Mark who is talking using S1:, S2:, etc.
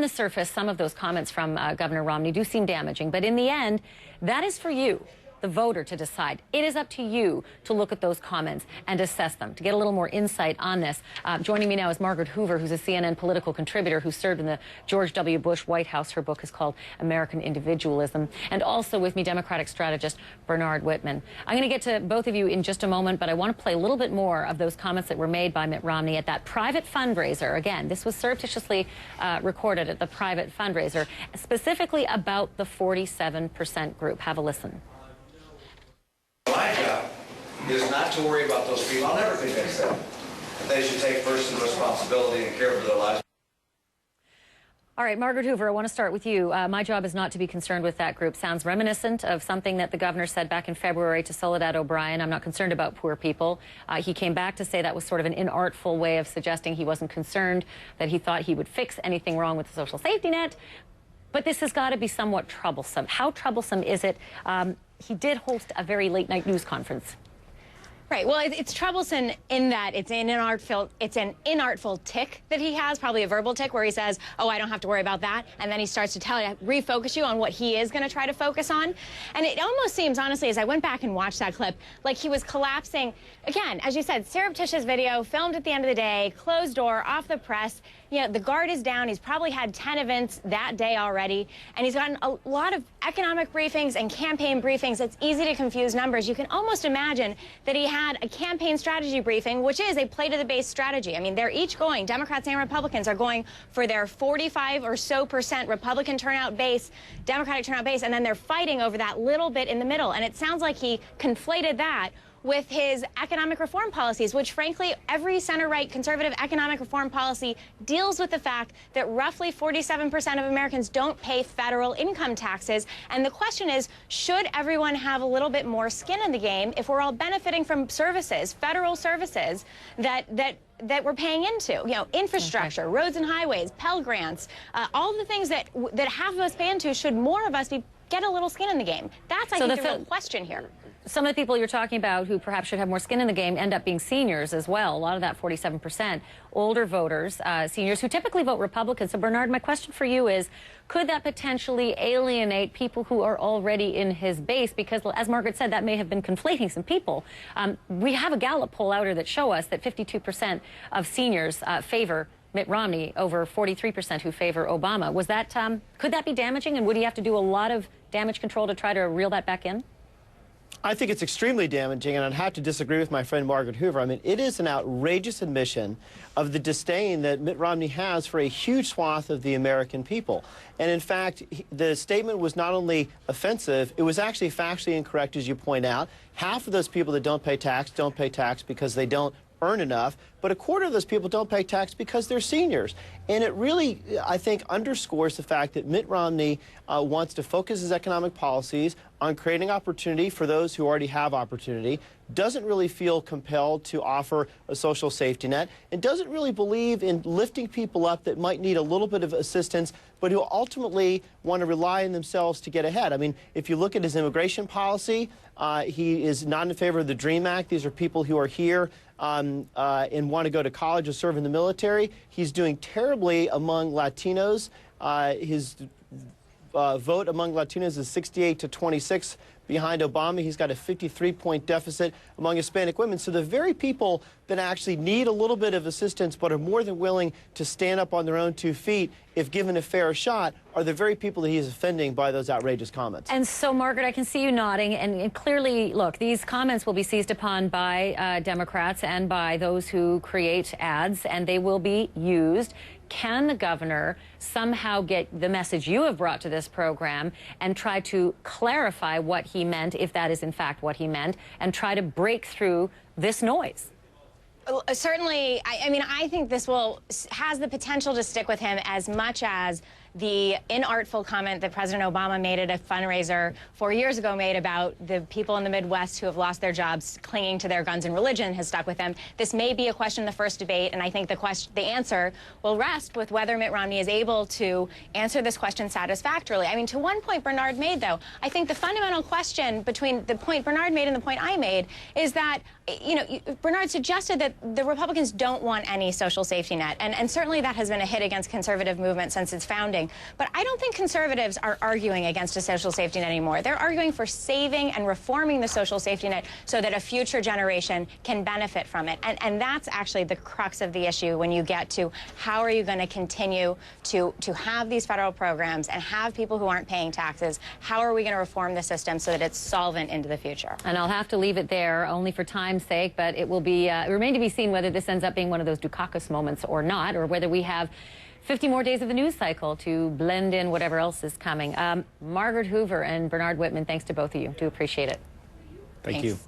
S1: the surface, some of those comments from Governor Romney do seem damaging, but in the end, that is for you, the voter, to decide. It is up to you to look at those comments and assess them, to get a little more insight on this. Joining me now is Margaret Hoover, who's a CNN political contributor who served in the George W. Bush White House. Her book is called American Individualism. And also with me, Democratic strategist Bernard Whitman. I'm going to get to both of you in just a moment, but I want to play a little bit more of those comments that were made by Mitt Romney at that private fundraiser. Again, this was surreptitiously recorded at the private fundraiser, specifically about the 47% group. Have a listen.
S2: My job is not to worry about those people. I'll never convince them that they should take personal responsibility and care for their lives.
S1: All right, Margaret Hoover, I want to start with you. My job is not to be concerned with that group. Sounds reminiscent of something that the governor said back in February to Soledad O'Brien. I'm not concerned about poor people. He came back to say that was sort of an inartful way of suggesting he wasn't concerned, that he thought he would fix anything wrong with the social safety net. But this has got to be somewhat troublesome. How troublesome is it? He did host a very late-night news conference.
S3: Right. Well, it's troublesome in that it's an inartful tick that he has, probably a verbal tick, where he says, "Oh, I don't have to worry about that," and then he starts to tell you, refocus you on what he is going to try to focus on. And it almost seems, honestly, as I went back and watched that clip, like he was collapsing. Again, as you said, surreptitious video, filmed at the end of the day, closed door, off the press. You know, the guard is down. He's probably had 10 events that day already, and he's gotten a lot of economic briefings and campaign briefings. It's easy to confuse numbers. You can almost imagine that he had a campaign strategy briefing, which is a play to the base strategy. I mean, they're each going, Democrats and Republicans are going for their 45% or so Republican turnout base, Democratic turnout base, and then they're fighting over that little bit in the middle. And it sounds like he conflated that with his economic reform policies, which, frankly, every center-right conservative economic reform policy deals with the fact that roughly 47% of Americans don't pay federal income taxes. And the question is, should everyone have a little bit more skin in the game if we're all benefiting from services, federal services, that we're paying into? You know, infrastructure, roads and highways, Pell Grants, all the things that half of us pay into. Should more of us get a little skin in the game? That's, I think, the real question here.
S1: Some of the people you're talking about who perhaps should have more skin in the game end up being seniors as well. A lot of that 47%, older voters, seniors who typically vote Republican. So, Bernard, my question for you is, could that potentially alienate people who are already in his base? Because, as Margaret said, that may have been conflating some people. We have a Gallup poll out here that show us that 52% of seniors favor Mitt Romney over 43% who favor Obama. Was that, could that be damaging, and would he have to do a lot of damage control to try to reel that back in?
S4: I think it's extremely damaging, and I'd have to disagree with my friend Margaret Hoover. I mean, it is an outrageous admission of the disdain that Mitt Romney has for a huge swath of the American people. And in fact, the statement was not only offensive, it was actually factually incorrect, as you point out. Half of those people that don't pay tax because they don't earn enough, but a quarter of those people don't pay tax because they're seniors. And it really, I think, underscores the fact that Mitt Romney wants to focus his economic policies on creating opportunity for those who already have opportunity, doesn't really feel compelled to offer a social safety net, and doesn't really believe in lifting people up that might need a little bit of assistance, but who ultimately want to rely on themselves to get ahead. I mean, if you look at his immigration policy, he is not in favor of the DREAM Act. These are people who are here and want to go to college or serve in the military. He's doing terribly among Latinos. His vote among Latinos is 68 to 26 behind Obama. He's got a 53-point deficit among Hispanic women. So the very people that actually need a little bit of assistance but are more than willing to stand up on their own 2 feet if given a fair shot are the very people that he is offending by those outrageous comments.
S1: And so, Margaret, I can see you nodding, and clearly, look, these comments will be seized upon by Democrats and by those who create ads, and they will be used. Can the governor somehow get the message you have brought to this program and try to clarify what he meant, if that is in fact what he meant, and try to break through this noise?
S3: Certainly, I mean, I think this has the potential to stick with him as much as the inartful comment that President Obama made at a fundraiser 4 years ago made about the people in the Midwest who have lost their jobs clinging to their guns and religion has stuck with them. This may be a question in the first debate, and I think the answer will rest with whether Mitt Romney is able to answer this question satisfactorily. I mean, to one point Bernard made, though, I think the fundamental question between the point Bernard made and the point I made is that, you know, Bernard suggested that the Republicans don't want any social safety net, and certainly that has been a hit against conservative movement since its founding. But I don't think conservatives are arguing against a social safety net anymore. They're arguing for saving and reforming the social safety net so that a future generation can benefit from it. And that's actually the crux of the issue when you get to how are you going to continue to have these federal programs and have people who aren't paying taxes. How are we going to reform the system so that it's solvent into the future?
S1: And I'll have to leave it there only for time's sake, but it will be remain to be seen whether this ends up being one of those Dukakis moments or not, or whether we have 50 more days of the news cycle to blend in whatever else is coming. Margaret Hoover and Bernard Whitman, thanks to both of you. Do appreciate it.
S4: Thank
S3: Thanks.
S4: you.